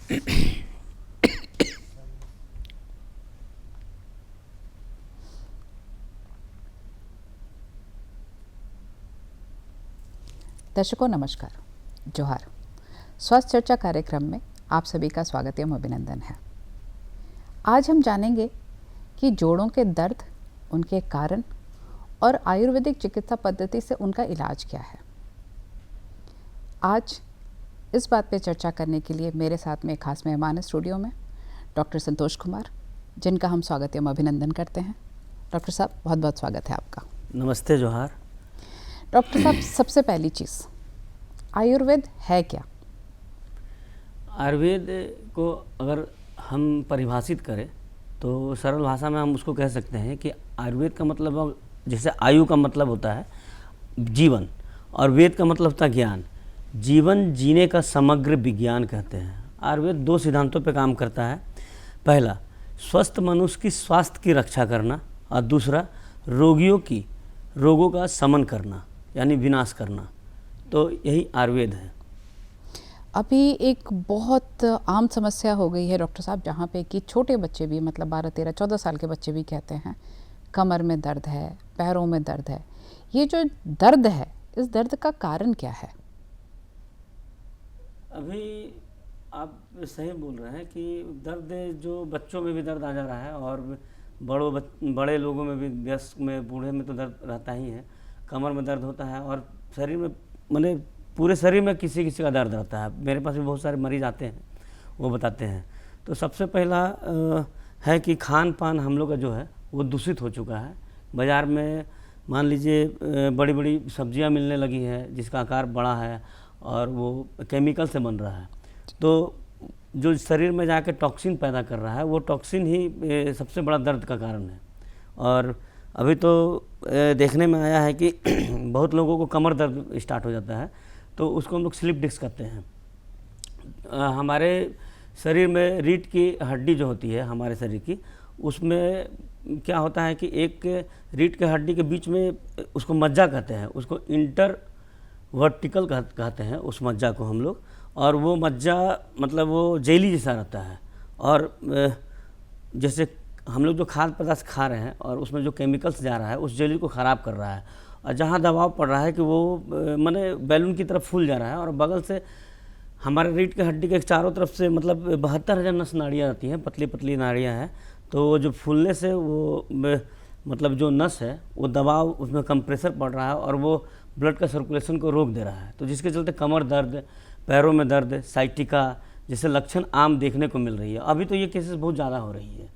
दर्शकों नमस्कार, जोहार। स्वास्थ्य चर्चा कार्यक्रम में आप सभी का स्वागत एवं अभिनंदन है। आज हम जानेंगे कि जोड़ों के दर्द, उनके कारण और आयुर्वेदिक चिकित्सा पद्धति से उनका इलाज क्या है। आज इस बात पे चर्चा करने के लिए मेरे साथ में खास मेहमान है स्टूडियो में डॉक्टर संतोष कुमार, जिनका हम स्वागत एवं अभिनंदन करते हैं। डॉक्टर साहब, बहुत बहुत स्वागत है आपका। नमस्ते, जोहार। डॉक्टर साहब, सबसे पहली चीज़, आयुर्वेद है क्या? आयुर्वेद को अगर हम परिभाषित करें तो सरल भाषा में हम उसको कह सकते हैं कि आयुर्वेद का मतलब, जैसे आयु का मतलब होता है जीवन और वेद का मतलब होता है ज्ञान। जीवन जीने का समग्र विज्ञान कहते हैं। आयुर्वेद दो सिद्धांतों पर काम करता है। पहला, स्वस्थ मनुष्य की स्वास्थ्य की रक्षा करना, और दूसरा, रोगों का शमन करना यानी विनाश करना। तो यही आयुर्वेद है। अभी एक बहुत आम समस्या हो गई है डॉक्टर साहब, जहाँ पे कि छोटे बच्चे भी, मतलब 12, 13, 14 साल के बच्चे भी कहते हैं कमर में दर्द है, पैरों में दर्द है। ये जो दर्द है, इस दर्द का कारण क्या है? अभी आप सही बोल रहे हैं कि दर्द, जो बच्चों में भी दर्द आ जा रहा है और बड़े लोगों में भी, वयस्क में, बूढ़े में तो दर्द रहता ही है। कमर में दर्द होता है और शरीर में, माने पूरे शरीर में किसी किसी का दर्द रहता है। मेरे पास भी बहुत सारे मरीज आते हैं, वो बताते हैं। तो सबसे पहला है कि खान पान हम लोग का जो है वो दूषित हो चुका है। बाज़ार में मान लीजिए बड़ी बड़ी सब्जियां मिलने लगी हैं जिसका आकार बड़ा है और वो केमिकल से बन रहा है। तो जो शरीर में जाके टॉक्सिन पैदा कर रहा है, वो टॉक्सिन ही सबसे बड़ा दर्द का कारण है। और अभी तो देखने में आया है कि बहुत लोगों को कमर दर्द स्टार्ट हो जाता है, तो उसको हम लोग स्लिप डिस्क कहते हैं। हमारे शरीर में रीढ़ की हड्डी जो होती है हमारे शरीर की, उसमें क्या होता है कि एक रीढ़ की हड्डी के बीच में, उसको मज्जा कहते हैं, उसको इंटर वर्टिकल कहते हैं उस मज्जा को हम लोग। और वो मज्जा मतलब वो जेली जैसा रहता है। और जैसे हम लोग जो खाद्य पदार्थ खा रहे हैं और उसमें जो केमिकल्स जा रहा है, उस जेली को ख़राब कर रहा है। और जहाँ दबाव पड़ रहा है कि वो माने बैलून की तरफ फूल जा रहा है, और बगल से हमारे रीढ़ की हड्डी के चारों तरफ से मतलब 72,000 नस नाड़ियाँ आती हैं, पतली पतली नाड़ियाँ हैं। तो जो फूलने से वो मतलब जो नस है, वो दबाव, उसमें कंप्रेसर पड़ रहा है और वो ब्लड का सर्कुलेशन को रोक दे रहा है। तो जिसके चलते कमर दर्द, पैरों में दर्द, साइटिका जैसे लक्षण आम देखने को मिल रही है। अभी तो ये केसेस बहुत ज़्यादा हो रही है।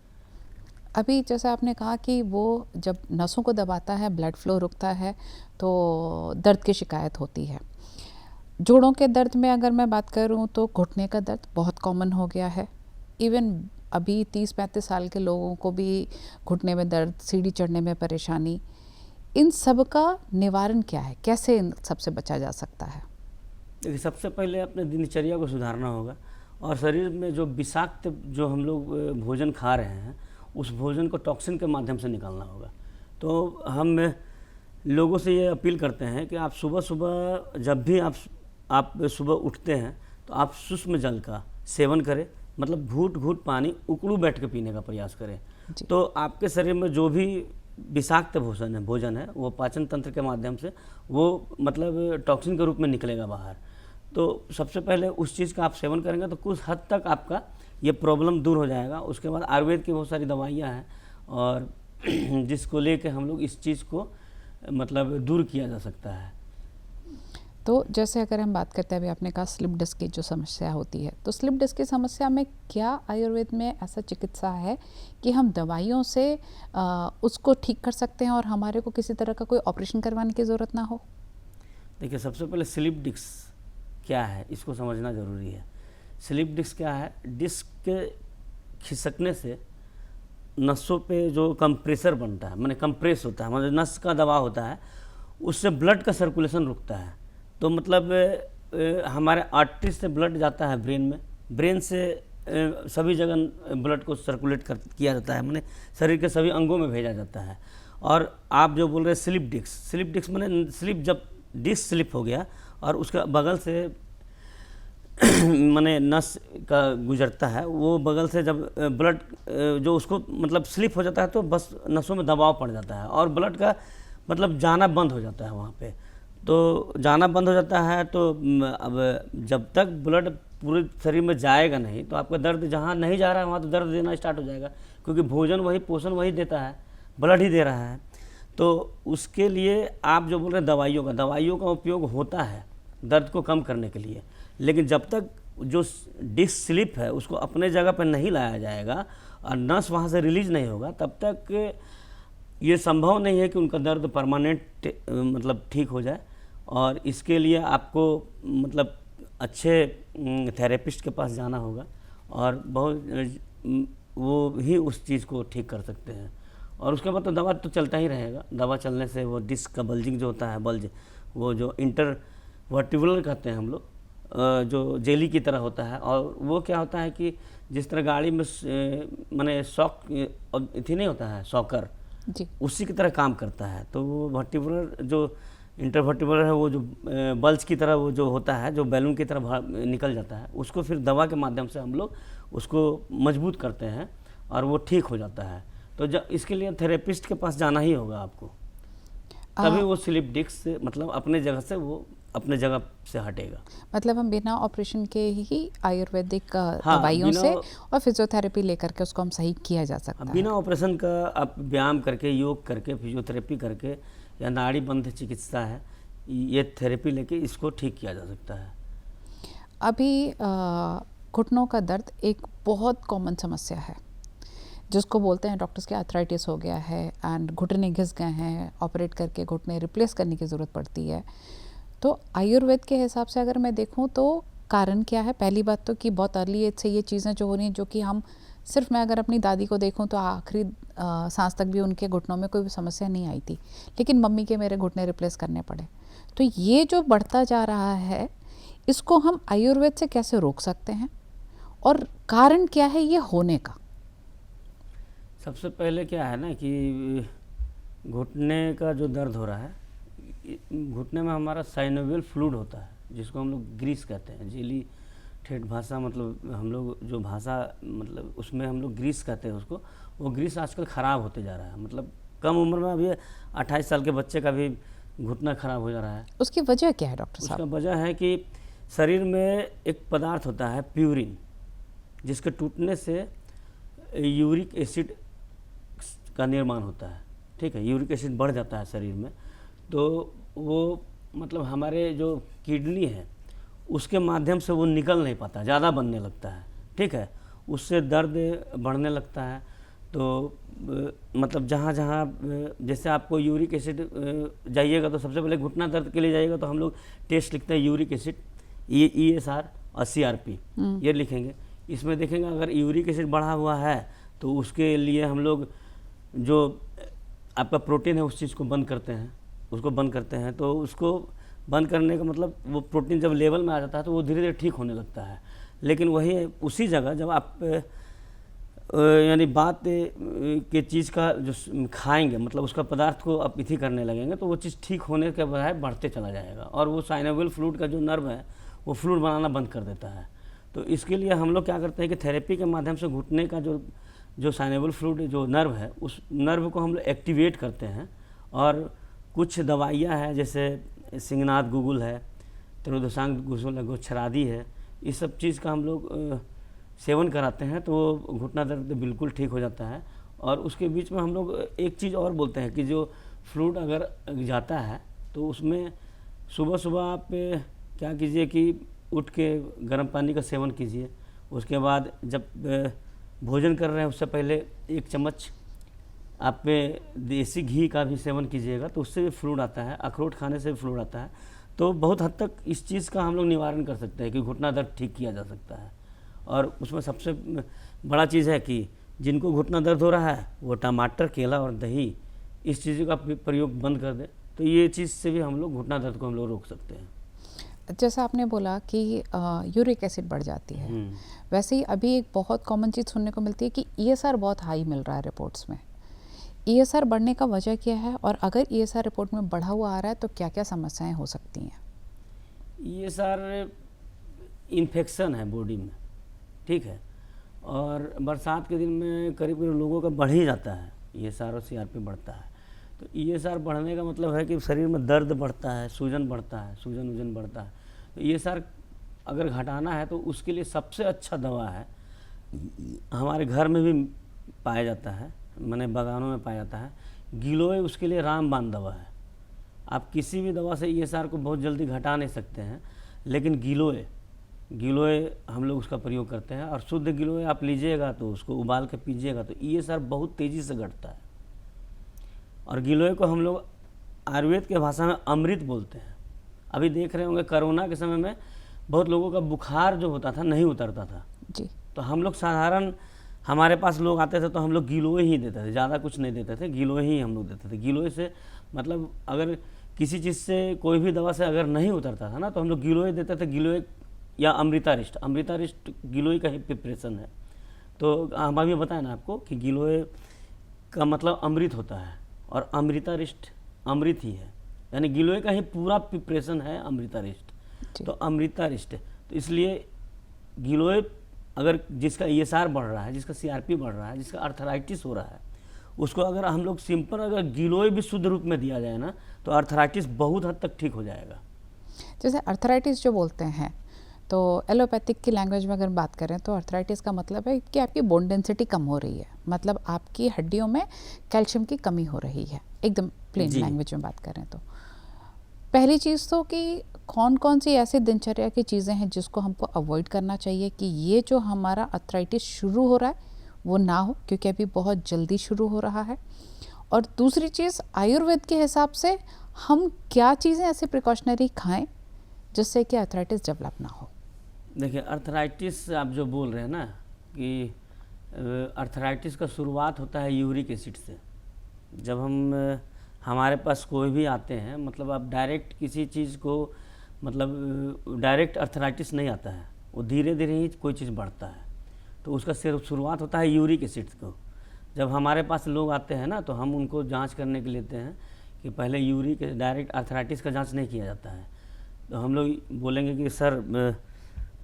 अभी जैसे आपने कहा कि वो जब नसों को दबाता है, ब्लड फ्लो रुकता है, तो दर्द की शिकायत होती है। जोड़ों के दर्द में अगर मैं बात करूं तो घुटने का दर्द बहुत कॉमन हो गया है। इवन अभी 30-35 साल के लोगों को भी घुटने में दर्द, सीढ़ी चढ़ने में परेशानी। इन सब का निवारण क्या है? कैसे इन सबसे बचा जा सकता है? देखिए, सबसे पहले अपने दिनचर्या को सुधारना होगा और शरीर में जो विषाक्त जो हम लोग भोजन खा रहे हैं, उस भोजन को टॉक्सिन के माध्यम से निकालना होगा। तो हम लोगों से ये अपील करते हैं कि आप सुबह सुबह, जब भी आप सुबह उठते हैं, तो आप सूक्ष्म जल का सेवन करें। मतलब घूट घूट पानी उकड़ू बैठ के पीने का प्रयास करें। तो आपके शरीर में जो भी विषाक्त भोजन है वो पाचन तंत्र के माध्यम से वो मतलब टॉक्सिन के रूप में निकलेगा बाहर। तो सबसे पहले उस चीज़ का आप सेवन करेंगे तो कुछ हद तक आपका ये प्रॉब्लम दूर हो जाएगा। उसके बाद आयुर्वेद की बहुत सारी दवाइयाँ हैं और जिसको लेके हम लोग इस चीज़ को मतलब दूर किया जा सकता है। तो जैसे अगर हम बात करते हैं, अभी आपने कहा स्लिप डिस्क की जो समस्या होती है, तो स्लिप डिस्क की समस्या में क्या आयुर्वेद में ऐसा चिकित्सा है कि हम दवाइयों से उसको ठीक कर सकते हैं और हमारे को किसी तरह का कोई ऑपरेशन करवाने की ज़रूरत ना हो? देखिए, सबसे पहले स्लिप डिस्क क्या है इसको समझना ज़रूरी है। स्लिप डिस्क क्या है? डिस्क के खिसकने से नसों पे जो कंप्रेसर बनता है, माने कंप्रेस होता है, मतलब नस का दबाव होता है, उससे ब्लड का सर्कुलेशन रुकता है। तो मतलब हमारे आर्टरी से ब्लड जाता है ब्रेन में, ब्रेन से सभी जगह ब्लड को सर्कुलेट किया जाता है, माने शरीर के सभी अंगों में भेजा जाता है। और आप जो बोल रहे हैं स्लिप डिस्क माने स्लिप, जब डिस्क स्लिप हो गया और उसके बगल से माने नस का गुजरता है, वो बगल से जब ब्लड जो उसको मतलब स्लिप हो जाता है तो बस नसों में दबाव पड़ जाता है और ब्लड का मतलब जाना बंद हो जाता है वहाँ पे। तो जाना बंद हो जाता है तो अब जब तक ब्लड पूरे शरीर में जाएगा नहीं तो आपका दर्द जहाँ नहीं जा रहा है वहाँ तो दर्द देना स्टार्ट हो जाएगा, क्योंकि भोजन वही, पोषण वही देता है, ब्लड ही दे रहा है। तो उसके लिए आप जो बोल रहे हैं दवाइयों का उपयोग होता है दर्द को कम करने के लिए, लेकिन जब तक जो डिस्क स्लिप है उसको अपने जगह पर नहीं लाया जाएगा और नस वहाँ से रिलीज नहीं होगा, तब तक ये संभव नहीं है कि उनका दर्द परमानेंट मतलब ठीक हो जाए। और इसके लिए आपको मतलब अच्छे थेरेपिस्ट के पास जाना होगा और बहुत वो ही उस चीज़ को ठीक कर सकते हैं। और उसके बाद तो दवा तो चलता ही रहेगा, दवा चलने से वो डिस्क का बल्जिंग जो होता है, बल्ज वो जो इंटरवर्टिबुलर कहते हैं हम लोग, जो जेली की तरह होता है, और वो क्या होता है कि जिस तरह गाड़ी में माने शॉक थी नहीं होता है शॉकर जी। उसी की तरह काम करता है। तो वो वर्टिबुलर जो इंटरवर्टिबुलर है वो जो बल्ज की तरह वो जो होता है, जो बैलून की तरह निकल जाता है, उसको फिर दवा के माध्यम से हम लोग उसको मजबूत करते हैं और वो ठीक हो जाता है। तो इसके लिए थेरेपिस्ट के पास जाना ही होगा आपको, तभी वो स्लिप डिस्क से मतलब अपने जगह से हटेगा। मतलब हम बिना ऑपरेशन के ही आयुर्वेदिक हाँ, दवाइयों से और फिजियोथेरेपी लेकर के उसको हम सही किया जा सकता है। बिना ऑपरेशन का आप व्यायाम करके, योग करके, फिजियोथेरेपी करके या नाड़ी बंध चिकित्सा है, ये थेरेपी लेके इसको ठीक किया जा सकता है। अभी घुटनों का दर्द एक बहुत कॉमन समस्या है, जिसको बोलते हैं डॉक्टर्स के आर्थराइटिस हो गया है एंड घुटने घिस गए हैं, ऑपरेट करके घुटने रिप्लेस करने की ज़रूरत पड़ती है। तो आयुर्वेद के हिसाब से अगर मैं देखूं तो कारण क्या है? पहली बात तो कि बहुत अर्ली एज से ये चीज़ें जो हो रही हैं, जो कि हम सिर्फ, मैं अगर अपनी दादी को देखूं तो आखिरी सांस तक भी उनके घुटनों में कोई भी समस्या नहीं आई थी, लेकिन मम्मी के मेरे घुटने रिप्लेस करने पड़े। तो ये जो बढ़ता जा रहा है, इसको हम आयुर्वेद से कैसे रोक सकते हैं और कारण क्या है ये होने का? सबसे पहले क्या है ना कि घुटने का जो दर्द हो रहा है, घुटने में हमारा साइनोवियल फ्लूइड होता है, जिसको हम लोग ग्रीस कहते हैं। जेली ठेठ भाषा मतलब हम लोग जो भाषा मतलब उसमें हम लोग ग्रीस कहते हैं उसको। वो ग्रीस आजकल ख़राब होते जा रहा है, मतलब कम उम्र में अभी 28 साल के बच्चे का भी घुटना ख़राब हो जा रहा है। उसकी वजह क्या है डॉक्टर साहब? उसका वजह है कि शरीर में एक पदार्थ होता है प्यूरिन, जिसके टूटने से यूरिक एसिड का निर्माण होता है। ठीक है, यूरिक एसिड बढ़ जाता है शरीर में, तो वो मतलब हमारे जो किडनी है उसके माध्यम से वो निकल नहीं पाता, ज़्यादा बनने लगता है। ठीक है, उससे दर्द बढ़ने लगता है। तो मतलब जहाँ जहाँ जैसे आपको यूरिक एसिड जाइएगा तो सबसे पहले घुटना दर्द के लिए जाइएगा तो हम लोग टेस्ट लिखते हैं यूरिक एसिड, ESR और CRP, ये लिखेंगे। इसमें देखेंगे अगर यूरिक एसिड बढ़ा हुआ है तो उसके लिए हम लोग जो आपका प्रोटीन है उस चीज़ को बंद करते हैं। तो उसको बंद करने का मतलब वो प्रोटीन जब लेवल में आ जाता है तो वो धीरे धीरे ठीक होने लगता है। लेकिन वही उसी जगह जब आप यानी बात के चीज़ का जो खाएंगे, मतलब उसका पदार्थ को आप इथी करने लगेंगे तो वो चीज़ ठीक होने के बजाय बढ़ते चला जाएगा और वो साइनोवियल फ्लूइड का जो नर्व है वो फ्लूइड बनाना बंद कर देता है। तो इसके लिए हम लोग क्या करते हैं कि थेरेपी के माध्यम से घुटने का जो साइनोवियल फ्लूइड जो नर्व है उस नर्व को हम लोग एक्टिवेट करते हैं। और कुछ दवाइयाँ हैं जैसे सिंगनाथ गुगुल है, त्रिदोसांग गुगुल है, गोछरादी है, इस सब चीज़ का हम लोग सेवन कराते हैं तो घुटना दर्द बिल्कुल ठीक हो जाता है। और उसके बीच में हम लोग एक चीज़ और बोलते हैं कि जो फ्लूइड अगर जाता है तो उसमें सुबह सुबह आप क्या कीजिए कि उठ के गर्म पानी का सेवन कीजिए। उसके बाद जब भोजन कर रहे हैं उससे पहले 1 चम्मच आप देसी घी का भी सेवन कीजिएगा तो उससे भी फ्लूइड आता है। अखरोट खाने से भी फ्लूइड आता है। तो बहुत हद तक इस चीज़ का हम लोग निवारण कर सकते हैं कि घुटना दर्द ठीक किया जा सकता है। और उसमें सबसे बड़ा चीज़ है कि जिनको घुटना दर्द हो रहा है वो टमाटर, केला और दही इस चीज़ का प्रयोग बंद कर दे तो ये चीज़ से भी हम लोग घुटना दर्द को हम लोग रोक सकते हैं। जैसा आपने बोला कि यूरिक एसिड बढ़ जाती है, वैसे ही अभी एक बहुत कॉमन चीज़ सुनने को मिलती है कि ESR बहुत हाई मिल रहा है रिपोर्ट्स में। ESR बढ़ने का वजह क्या है और अगर ESR रिपोर्ट में बढ़ा हुआ आ रहा है तो क्या क्या समस्याएं हो सकती हैं? इन्फेक्शन है बॉडी में, ठीक है। और बरसात के दिन में करीब करीब लोगों का बढ़ ही जाता है, ESR और CRP बढ़ता है। तो ESR बढ़ने का मतलब है कि शरीर में दर्द बढ़ता है, सूजन बढ़ता है, सूजन वूजन बढ़ता है। तो ESR अगर घटाना है तो उसके लिए सबसे अच्छा दवा है, हमारे घर में भी पाया जाता है, माने बागानों में पाया जाता है, गिलोय उसके लिए रामबाण दवा है। आप किसी भी दवा से ESR को बहुत जल्दी घटा नहीं सकते हैं, लेकिन गिलोय हम लोग उसका प्रयोग करते हैं। और शुद्ध गिलोय आप लीजिएगा तो उसको उबाल के पीजिएगा तो ESR बहुत तेज़ी से घटता है। और गिलोय को हम लोग आयुर्वेद के भाषा में अमृत बोलते हैं। अभी देख रहे होंगे कोरोना के समय में बहुत लोगों का बुखार जो होता था नहीं उतरता था जी। तो हम लोग साधारण, हमारे पास लोग आते थे तो हम लोग गिलोय ही देते थे, ज़्यादा कुछ नहीं देते थे, गिलोय ही हम लोग देते थे। गिलोय से मतलब अगर किसी चीज़ से, कोई भी दवा से अगर नहीं उतरता था ना तो हम लोग गिलोय देते थे। गिलोय या अमृतारिष्ट गिलोय का ही प्रिपरेशन है। तो हम अभी बताया ना आपको कि गिलोय का मतलब अमृत होता है और अमृतारिष्ट अमृत ही है, यानी गिलोय का ही पूरा प्रिपरेशन है अमृतारिष्ट। तो अमृतारिष्ट, तो इसलिए गिलोय अगर जिसका ESR बढ़ रहा है, जिसका CRP बढ़ रहा है, जिसका अर्थराइटिस हो रहा है, उसको अगर हम लोग सिंपल अगर गिलोय भी शुद्ध रूप में दिया जाए ना तो अर्थराइटिस बहुत हद तक ठीक हो जाएगा। जैसे अर्थराइटिस जो बोलते हैं तो एलोपैथिक की लैंग्वेज में अगर बात करें तो अर्थराइटिस का मतलब है कि आपकी बोन डेंसिटी कम हो रही है, मतलब आपकी हड्डियों में कैल्शियम की कमी हो रही है, एकदम प्लेन लैंग्वेज में बात करें तो। पहली चीज़ तो कि कौन कौन सी ऐसी दिनचर्या की चीज़ें हैं जिसको हमको अवॉइड करना चाहिए कि ये जो हमारा अर्थराइटिस शुरू हो रहा है वो ना हो, क्योंकि अभी बहुत जल्दी शुरू हो रहा है। और दूसरी चीज़, आयुर्वेद के हिसाब से हम क्या चीज़ें ऐसे प्रिकॉशनरी खाएं जिससे कि अर्थराइटिस डेवलप ना हो। देखिए, अर्थराइटिस आप जो बोल रहे हैं ना कि अर्थराइटिस का शुरुआत होता है यूरिक एसिड से। जब हमारे पास कोई भी आते हैं, मतलब आप डायरेक्ट किसी चीज़ को, मतलब डायरेक्ट अर्थराइटिस नहीं आता है, वो धीरे धीरे ही कोई चीज़ बढ़ता है। तो उसका सिर्फ शुरुआत होता है यूरिक एसिड को। जब हमारे पास लोग आते हैं ना तो हम उनको जांच करने के लिए लेते हैं कि पहले यूरिक, डायरेक्ट अर्थराइटिस का जांच नहीं किया जाता है। तो हम लोग बोलेंगे कि सर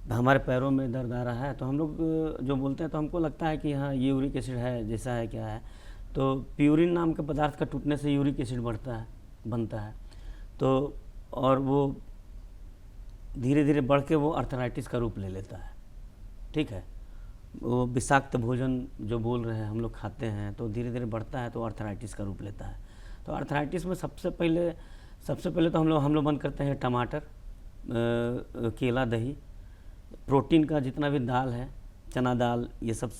हमारे पैरों में दर्द आ रहा है, तो हम लोग जो बोलते हैं तो हमको लगता है कि हाँ ये यूरिक एसिड है, जैसा है क्या है। तो प्यूरिन नाम के पदार्थ का टूटने से यूरिक एसिड बनता है। तो और वो धीरे धीरे बढ़ के वो अर्थराइटिस का रूप ले लेता है, ठीक है। वो विषाक्त भोजन जो बोल रहे हैं हम लोग खाते हैं तो धीरे धीरे बढ़ता है तो अर्थराइटिस का रूप लेता है। तो अर्थराइटिस में सबसे पहले तो हम लोग बंद करते हैं टमाटर, केला, दही, प्रोटीन का जितना भी दाल है, चना दाल, ये सब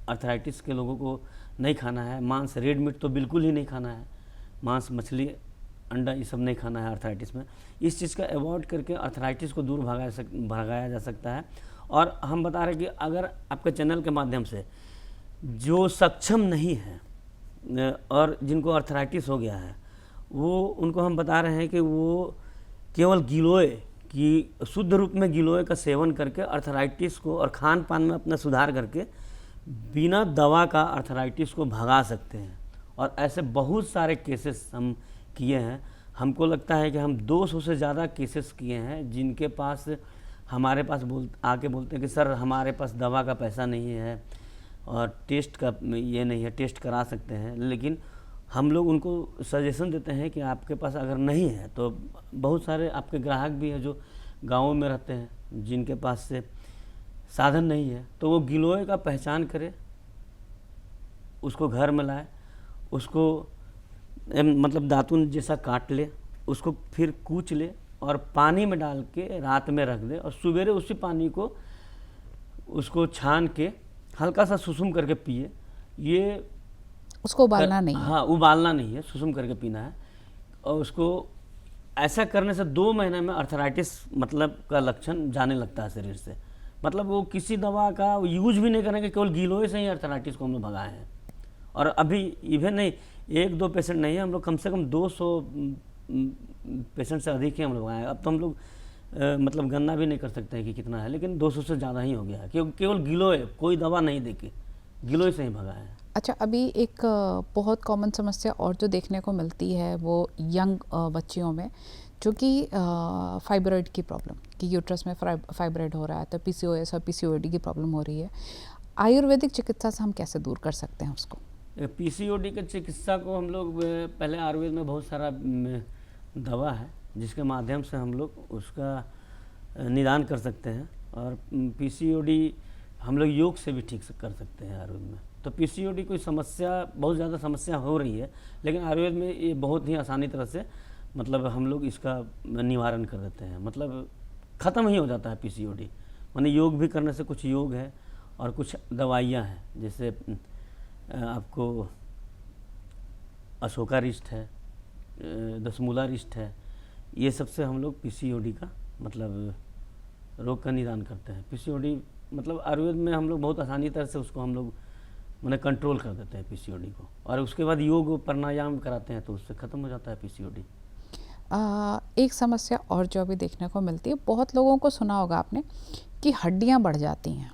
अर्थराइटिस के लोगों को नहीं खाना है। मांस, रेड मीट तो बिल्कुल ही नहीं खाना है। मांस, मछली, अंडा, ये सब नहीं खाना है अर्थराइटिस में। इस चीज़ का अवॉइड करके अर्थराइटिस को दूर भगाया जा सकता है। और हम बता रहे हैं कि अगर आपके चैनल के माध्यम से जो सक्षम नहीं है और जिनको अर्थराइटिस हो गया है, वो उनको हम बता रहे हैं कि वो केवल गिलोय की, शुद्ध रूप में गिलोय का सेवन करके अर्थराइटिस को, और खान पान में अपना सुधार करके बिना दवा का अर्थराइटिस को भगा सकते हैं। और ऐसे बहुत सारे केसेस हम किए हैं। हमको लगता है कि हम 200 से ज़्यादा केसेस किए हैं जिनके पास हमारे पास आके बोलते हैं कि सर हमारे पास दवा का पैसा नहीं है और टेस्ट का ये नहीं है, टेस्ट करा सकते हैं। लेकिन हम लोग उनको सजेशन देते हैं कि आपके पास अगर नहीं है तो बहुत सारे आपके ग्राहक भी हैं जो गाँव में रहते हैं, जिनके पास से साधन नहीं है, तो वो गिलोय का पहचान करे, उसको घर में लाए, उसको मतलब दातुन जैसा काट ले, उसको फिर कूच ले और पानी में डाल के रात में रख दे और सवेरे उसी पानी को उसको छान के हल्का सा सुसुम करके पिए। ये उसको उबालना नहीं है। हाँ, उबालना नहीं है, सुसुम करके पीना है। और उसको ऐसा करने से 2 महीने में अर्थराइटिस मतलब का लक्षण जाने लगता है शरीर से। मतलब वो किसी दवा का यूज भी नहीं करेंगे, केवल गिलोय से ही अर्थराइटिस को हम लोग भगाए हैं। और अभी इवन नहीं, 1-2 पेशेंट नहीं है, हम लोग कम से कम 200 पेशेंट से अधिक ही हम लोग आए। अब तो हम लोग मतलब गणना भी नहीं कर सकते हैं कि कितना है, लेकिन 200 से ज़्यादा ही हो गया है, क्योंकि केवल गिलोय, कोई दवा नहीं देके गिलोय से ही भगाए हैं। अच्छा, अभी एक बहुत कॉमन समस्या और जो देखने को मिलती है वो यंग बच्चियों में, जो कि फाइब्रॉइड की प्रॉब्लम, कि यूट्रस में फाइब्रॉइड हो रहा है, तो पीसीओएस और पीसीओडी की प्रॉब्लम हो रही है। आयुर्वेदिक चिकित्सा से हम कैसे दूर कर सकते हैं उसको? पीसीओडी की चिकित्सा को हम लोग पहले आयुर्वेद में बहुत सारा दवा है जिसके माध्यम से हम लोग उसका निदान कर सकते हैं, और पीसीओडी हम लोग योग से भी ठीक से कर सकते हैं आयुर्वेद में। तो पीसीओडी कोई समस्या, बहुत ज़्यादा समस्या हो रही है, लेकिन आयुर्वेद में ये बहुत ही आसानी तरह से मतलब हम लोग इसका निवारण कर देते हैं, मतलब ख़त्म ही हो जाता है पीसीओडी। माने योग भी करने से, कुछ योग है और कुछ दवाइयाँ हैं, जैसे आपको अशोका रिष्ट है, दसमूला रिष्ट है, ये सबसे हम लोग पीसीओडी का मतलब रोग का निदान करते हैं। पीसीओडी मतलब आयुर्वेद में हम लोग बहुत आसानी तरह से उसको हम लोग मैंने कंट्रोल कर देते हैं पीसीओडी को, और उसके बाद योग प्राणायाम कराते हैं तो उससे ख़त्म हो जाता है पीसीओडी। एक समस्या और जो अभी देखने को मिलती है, बहुत लोगों को सुना होगा आपने कि हड्डियां बढ़ जाती हैं,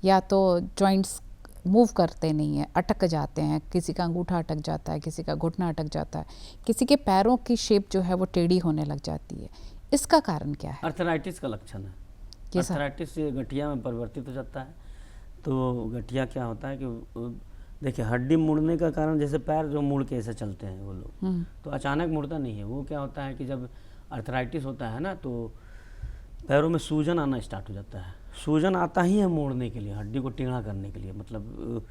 या तो जॉइंट्स मूव करते नहीं हैं, अटक जाते हैं, किसी का अंगूठा अटक जाता है, किसी का घुटना अटक जाता है, किसी के पैरों की शेप जो है वो टेढ़ी होने लग जाती है। इसका कारण क्या है? अर्थराइटिस का लक्षण है। अर्थराइटिस से गठिया में परिवर्तित हो जाता है। तो गठिया क्या होता है कि देखिए, हड्डी मुड़ने का कारण, जैसे पैर जो मुड़ के ऐसे चलते हैं वो लोग, तो अचानक मुड़ता नहीं है। वो क्या होता है कि जब अर्थराइटिस होता है ना, तो पैरों में सूजन आना स्टार्ट हो जाता है। सूजन आता ही है मोड़ने के लिए, हड्डी को टेढ़ा करने के लिए। मतलब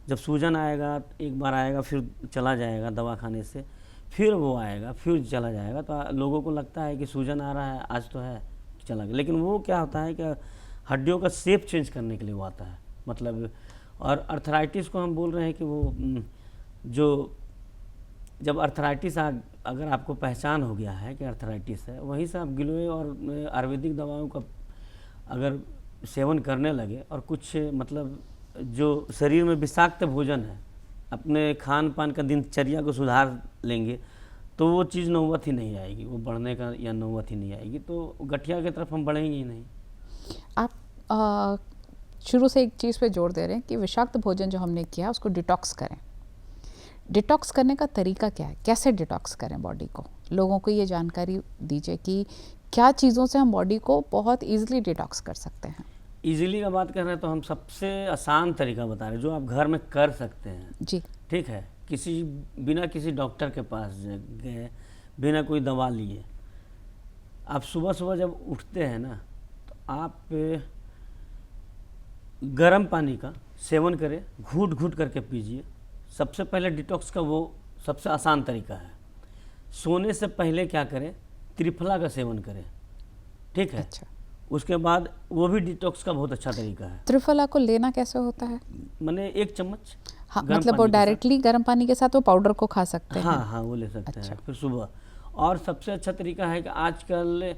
जब सूजन आएगा, एक बार आएगा फिर चला जाएगा दवा खाने से, फिर वो आएगा फिर चला जाएगा, तो लोगों को लगता है कि सूजन आ रहा है, आज तो है, चला गया। लेकिन वो क्या होता है कि हड्डियों का शेप चेंज करने के लिए वो आता है। मतलब और अर्थराइटिस को हम बोल रहे हैं कि वो जो जब अर्थराइटिस अगर आपको पहचान हो गया है कि अर्थराइटिस है, वहीं से आप गिलोय और आयुर्वेदिक दवाओं का अगर सेवन करने लगे, और कुछ मतलब जो शरीर में विषाक्त भोजन है, अपने खान पान का दिनचर्या को सुधार लेंगे, तो वो चीज़ नौबत ही नहीं आएगी, वो बढ़ने का या नौबत ही नहीं आएगी, तो गठिया की तरफ हम बढ़ेंगे ही नहीं। आप शुरू से एक चीज़ पे जोर दे रहे हैं कि विषाक्त भोजन जो हमने किया उसको डिटॉक्स करें। डिटॉक्स करने का तरीका क्या है? कैसे डिटॉक्स करें बॉडी को? लोगों को ये जानकारी दीजिए कि क्या चीज़ों से हम बॉडी को बहुत ईजिली डिटॉक्स कर सकते हैं। ईजिली का बात कर रहे हैं तो हम सबसे आसान तरीका बता रहे हैं जो आप घर में कर सकते हैं जी। ठीक है, बिना किसी डॉक्टर के पास गए, बिना कोई दवा लिए, आप सुबह सुबह जब उठते हैं ना, तो आप गर्म पानी का सेवन करें, घूट घूट करके पीजिए। सबसे पहले डिटॉक्स का वो सबसे आसान तरीका है। सोने से पहले क्या करें, त्रिफला का सेवन करें, ठीक है। अच्छा। उसके बाद वो भी डिटॉक्स का बहुत अच्छा तरीका है। त्रिफला को लेना कैसे होता है? मैंने 1 चम्मच। हाँ, मतलब वो डायरेक्टली गर्म पानी के साथ वो पाउडर को खा सकते हैं? हाँ हाँ, वो ले सकते हैं फिर सुबह। और सबसे अच्छा तरीका है कि आजकल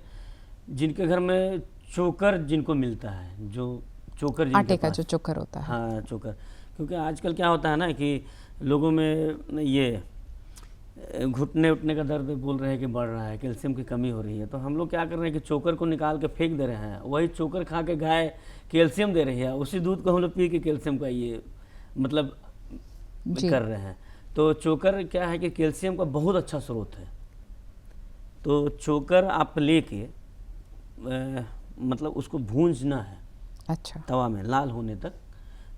जिनके घर में चोकर जिनको मिलता है, जो चोकर आटे का जो चोकर होता है, हाँ चोकर, क्योंकि आजकल क्या होता है ना कि लोगों में ये घुटने उठने का दर्द बोल रहे हैं कि बढ़ रहा है, कैल्शियम की कमी हो रही है, तो हम लोग क्या कर रहे हैं कि चोकर को निकाल के फेंक दे रहे हैं। वही चोकर खा के गाय कैल्शियम दे रही है, उसी दूध को हम लोग पी के कैल्शियम का ये मतलब कर रहे हैं। तो चोकर क्या है कि कैल्शियम का बहुत अच्छा स्रोत है। तो चोकर आप लेके मतलब उसको भूंजना है, अच्छा, तवा में लाल होने तक।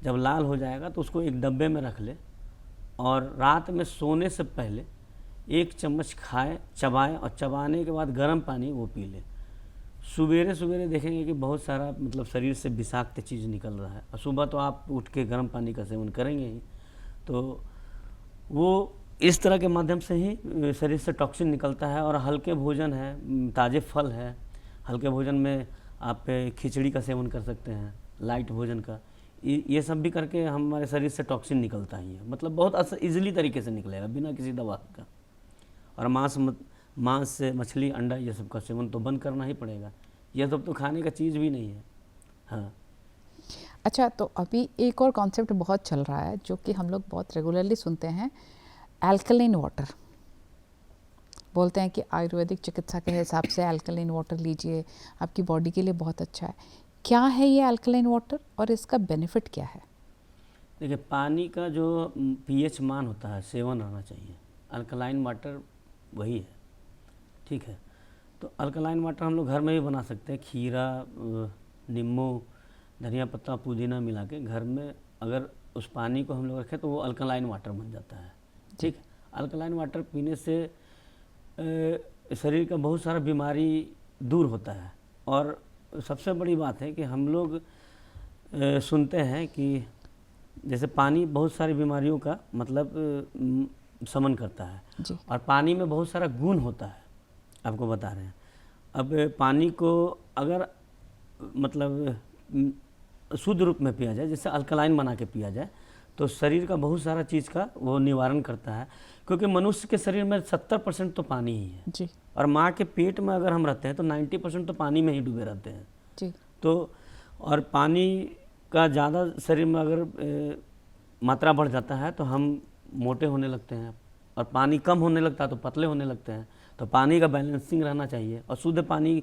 जब लाल हो जाएगा तो उसको एक डब्बे में रख ले, और रात में सोने से पहले 1 चम्मच खाए, चबाए, और चबाने के बाद गर्म पानी वो पी ले। सवेरे सवेरे देखेंगे कि बहुत सारा मतलब शरीर से विषाक्त चीज़ निकल रहा है, और सुबह तो आप उठ के गर्म पानी का सेवन करेंगे ही, तो वो इस तरह के माध्यम से ही शरीर से टॉक्सिन निकलता है। और हल्के भोजन है, ताज़े फल है, हल्के भोजन में आप खिचड़ी का सेवन कर सकते हैं, लाइट भोजन का, ये सब भी करके हमारे शरीर से टॉक्सिन निकलता ही है। मतलब बहुत ईजिली तरीके से निकलेगा बिना किसी दवा का। और मांस से मछली, अंडा, ये सब का सेवन तो बंद करना ही पड़ेगा, ये सब तो खाने का चीज़ भी नहीं है। हाँ। अच्छा, तो अभी एक और कॉन्सेप्ट बहुत चल रहा है जो कि हम लोग बहुत रेगुलरली सुनते हैं, अल्कलाइन वाटर। बोलते हैं कि आयुर्वेदिक चिकित्सा के हिसाब से अल्कलाइन वाटर लीजिए, आपकी बॉडी के लिए बहुत अच्छा है। क्या है ये अल्कलाइन वाटर और इसका बेनिफिट क्या है? देखिए, पानी का जो पीएच मान होता है 7 रहना चाहिए। अल्कलाइन वाटर वही है, ठीक है। तो अल्कलाइन वाटर हम लोग घर में भी बना सकते हैं। खीरा, नींबू, धनिया पत्ता, पुदीना मिला के घर में अगर उस पानी को हम लोग रखें तो वो अल्कलाइन वाटर बन जाता है, ठीक है। अल्कलाइन वाटर पीने से शरीर का बहुत सारा बीमारी दूर होता है। और सबसे बड़ी बात है कि हम लोग सुनते हैं कि जैसे पानी बहुत सारी बीमारियों का मतलब शमन करता है जी। और पानी में बहुत सारा गुण होता है, आपको बता रहे हैं। अब पानी को अगर मतलब शुद्ध रूप में पिया जाए, जैसे अल्कलाइन बना के पिया जाए, तो शरीर का बहुत सारा चीज़ का वो निवारण करता है। क्योंकि मनुष्य के शरीर में 70% तो पानी ही है जी। और माँ के पेट में अगर हम रहते हैं तो 90% तो पानी में ही डूबे रहते हैं। जी। तो और पानी का ज़्यादा शरीर में अगर मात्रा बढ़ जाता है तो हम मोटे होने लगते हैं, और पानी कम होने लगता है तो पतले होने लगते हैं। तो पानी का बैलेंसिंग रहना चाहिए। और शुद्ध पानी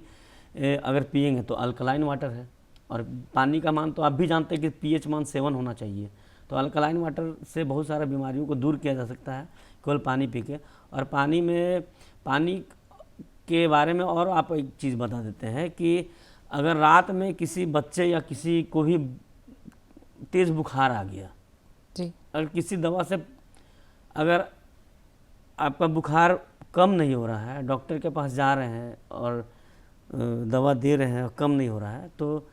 अगर पिएंगे तो अल्कलाइन वाटर है, और पानी का मान तो आप भी जानते हैं कि पीएच मान 7 होना चाहिए। तो अल्कलाइन वाटर से बहुत सारा बीमारियों को दूर किया जा सकता है केवल पानी पी के। और पानी के बारे में और आप एक चीज़ बता देते हैं कि अगर रात में किसी बच्चे या किसी को भी तेज़ बुखार आ गया, जी। अगर किसी दवा से अगर आपका बुखार कम नहीं हो रहा है, डॉक्टर के पास जा रहे हैं और दवा दे रहे हैं और कम नहीं हो रहा है, तो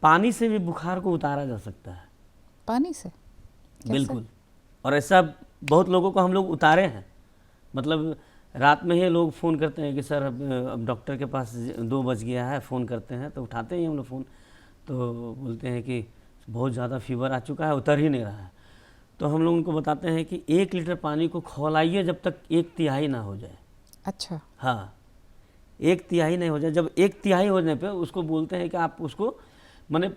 पानी से भी बुखार को उतारा जा सकता है। पानी से? बिल्कुल। और ऐसा बहुत लोगों को हम लोग उतारे हैं। मतलब रात में ही लोग फ़ोन करते हैं कि सर अब डॉक्टर के पास 2 बज गया है, फ़ोन करते हैं तो उठाते ही हम लोग फ़ोन, तो बोलते हैं कि बहुत ज़्यादा फीवर आ चुका है, उतर ही नहीं रहा है। तो हम लोग उनको बताते हैं कि 1 लीटर पानी को खौलाइए जब तक 1/3 ना हो जाए। अच्छा। हाँ, 1/3 नहीं हो जाए। जब 1/3 होने पे उसको बोलते हैं कि आप उसको माने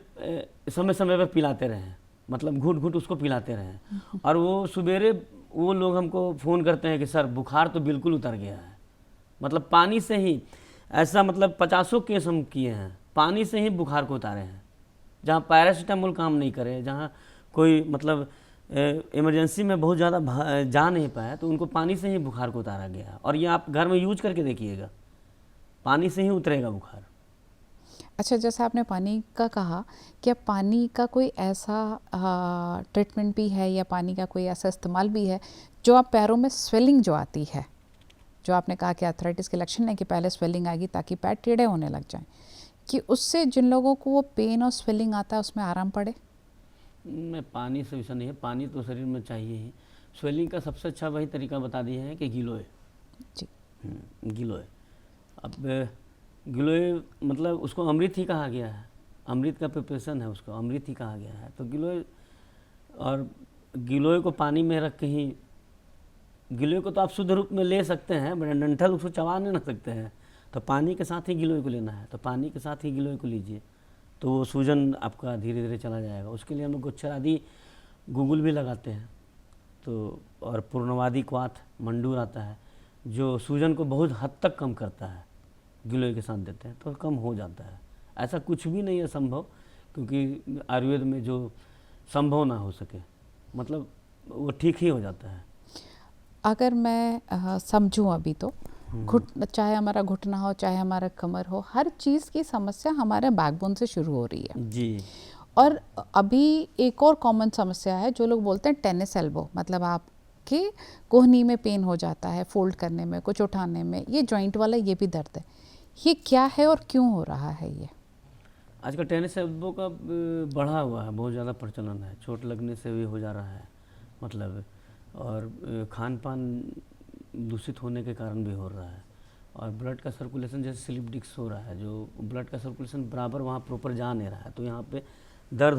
समय समय पर पिलाते रहें, मतलब घूट घूट उसको पिलाते रहें। और वो सवेरे वो लोग हमको फ़ोन करते हैं कि सर बुखार तो बिल्कुल उतर गया है। मतलब पानी से ही ऐसा मतलब 50 केस हम किए हैं, पानी से ही बुखार को उतारे हैं। जहाँ पैरासीटामोल काम नहीं करे, जहाँ कोई मतलब इमरजेंसी में बहुत ज़्यादा जा नहीं पाया, तो उनको पानी से ही बुखार को उतारा गया। और ये आप घर में यूज करके देखिएगा, पानी से ही उतरेगा बुखार। अच्छा, जैसे आपने पानी का कहा, क्या पानी का कोई ऐसा ट्रीटमेंट भी है या पानी का कोई ऐसा इस्तेमाल भी है जो आप पैरों में स्वेलिंग जो आती है, जो आपने कहा कि आर्थराइटिस के लक्षण है कि पहले स्वेलिंग आएगी ताकि पैर टेढ़े होने लग जाएं, कि उससे जिन लोगों को वो पेन और स्वेलिंग आता है उसमें आराम पड़े? मैं पानी से वैसा नहीं है, पानी तो शरीर में चाहिए ही। स्वेलिंग का सबसे अच्छा वही तरीका बता दिया है कि गिलोय। जी। गिलोय। अब गिलोय मतलब उसको अमृत ही कहा गया है, अमृत का प्रिपरेशन है, उसको अमृत ही कहा गया है। तो गिलोय, और गिलोय को पानी में रख के ही, गिलोय को तो आप शुद्ध रूप में ले सकते हैं, बट डंठल उसको चबा नहीं सकते हैं। तो पानी के साथ ही गिलोय को लेना है, तो पानी के साथ ही गिलोय को लीजिए, तो वो सूजन आपका धीरे धीरे चला जाएगा। उसके लिए हम लोग गुच्छर आदि गूगल भी लगाते हैं, तो और पूर्णवादी क्वाथ मंडूर आता है जो सूजन को बहुत हद तक कम करता है, गिलोय के साथ देते हैं तो कम हो जाता है। ऐसा कुछ भी नहीं है संभव, क्योंकि आयुर्वेद में जो संभव ना हो सके, मतलब वो ठीक ही हो जाता है। अगर मैं समझूं अभी तो चाहे हमारा घुटना हो, चाहे हमारा कमर हो, हर चीज़ की समस्या हमारे बैकबोन से शुरू हो रही है जी। और अभी एक और कॉमन समस्या है जो लोग बोलते हैं टेनिस एल्बो, मतलब आपके कोहनी में पेन हो जाता है, फोल्ड करने में, कुछ उठाने में, ये जॉइंट वाला ये भी दर्द है। ये क्या है और क्यों हो रहा है ये? आजकल टेनिस एल्बो का बढ़ा हुआ है, बहुत ज़्यादा प्रचलन है, चोट लगने से भी हो जा रहा है मतलब, और खान पान दूषित होने के कारण भी हो रहा है। और ब्लड का सर्कुलेशन जैसे स्लिप डिस्क हो रहा है, जो ब्लड का सर्कुलेशन बराबर वहाँ प्रॉपर जा नहीं रहा है, तो यहाँ पे दर्द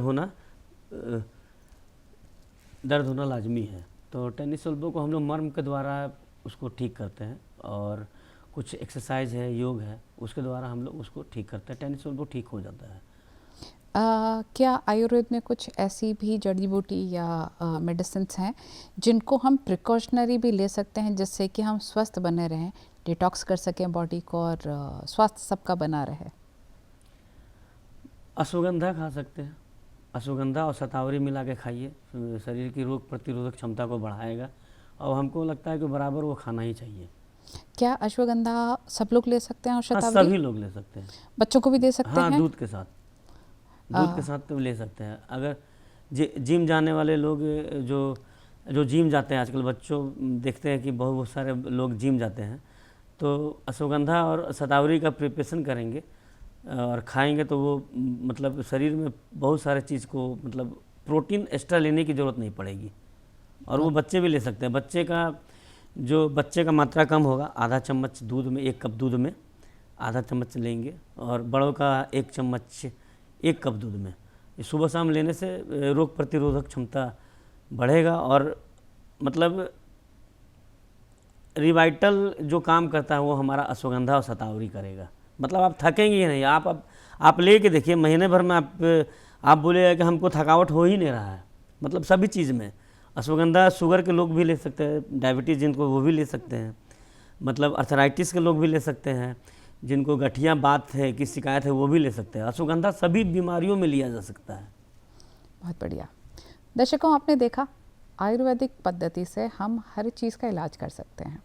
होना लाजमी है। तो टेनिस एल्बो को हम लोग मर्म के द्वारा उसको ठीक करते हैं, और कुछ एक्सरसाइज है, योग है, उसके द्वारा हम लोग उसको ठीक करते हैं, टेनिस एल्बो ठीक हो जाता है। क्या आयुर्वेद में कुछ ऐसी भी जड़ी बूटी या मेडिसिन्स हैं जिनको हम प्रिकॉशनरी भी ले सकते हैं जिससे कि हम स्वस्थ बने रहें, डिटॉक्स कर सकें बॉडी को और स्वास्थ्य सबका बना रहे? अश्वगंधा खा सकते हैं, अश्वगंधा और शतावरी मिला के खाइए, शरीर की रोग प्रतिरोधक क्षमता को बढ़ाएगा और हमको लगता है कि बराबर वो खाना ही चाहिए। क्या अश्वगंधा सब लोग ले सकते हैं और हाँ, शतावरी सभी लोग ले सकते हैं। बच्चों को भी दे सकते हाँ, हैं? दूध के साथ तो ले सकते हैं। अगर जिम जाने वाले लोग, जो जिम जाते हैं आजकल, बच्चों देखते हैं कि बहुत सारे लोग जिम जाते हैं, तो अश्वगंधा और शतावरी का प्रिपरेशन करेंगे और खाएंगे तो वो मतलब शरीर में बहुत सारे चीज़ को मतलब प्रोटीन एक्स्ट्रा लेने की ज़रूरत नहीं पड़ेगी। और वो बच्चे भी ले सकते हैं। बच्चे का मात्रा कम होगा, आधा चम्मच दूध में, 1 कप दूध में आधा चम्मच लेंगे, और बड़ों का 1 चम्मच 1 कप दूध में। सुबह शाम लेने से रोग प्रतिरोधक क्षमता बढ़ेगा और मतलब रिवाइटल जो काम करता है वो हमारा अश्वगंधा और शतावरी करेगा। मतलब आप थकेंगे ही नहीं। आप ले के देखिए, महीने भर में आप बोलिएगा कि हमको थकावट हो ही नहीं रहा है। मतलब सभी चीज़ में अश्वगंधा, शुगर के लोग भी ले सकते हैं, डायबिटीज़ जिनको वो भी ले सकते हैं, मतलब अर्थराइटिस के लोग भी ले सकते हैं, जिनको गठिया बात है की शिकायत है वो भी ले सकते हैं। अश्वगंधा सभी बीमारियों में लिया जा सकता है। बहुत बढ़िया। दर्शकों, आपने देखा आयुर्वेदिक पद्धति से हम हर चीज़ का इलाज कर सकते हैं,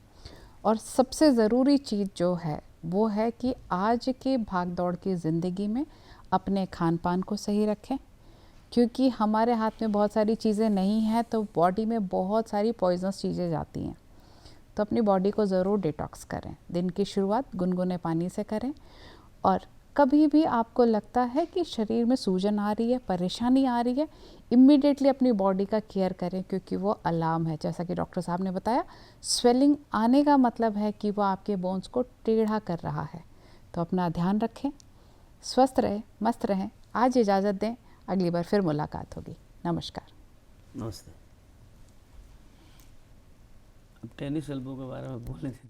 और सबसे ज़रूरी चीज़ जो है वो है कि आज की भागदौड़ की ज़िंदगी में अपने खान पान को सही रखें, क्योंकि हमारे हाथ में बहुत सारी चीज़ें नहीं हैं तो बॉडी में बहुत सारी पॉइजनस चीज़ें जाती हैं। तो अपनी बॉडी को ज़रूर डिटॉक्स करें। दिन की शुरुआत गुनगुने पानी से करें, और कभी भी आपको लगता है कि शरीर में सूजन आ रही है, परेशानी आ रही है, इमीडिएटली अपनी बॉडी का केयर करें, क्योंकि वो अलार्म है। जैसा कि डॉक्टर साहब ने बताया, स्वेलिंग आने का मतलब है कि वो आपके बोन्स को टेढ़ा कर रहा है। तो अपना ध्यान रखें, स्वस्थ रहें, मस्त रहें। आज इजाज़त दें, अगली बार फिर मुलाकात होगी। नमस्कार। नमस्ते। अब टेनिस एल्बो के बारे में बोलने थे।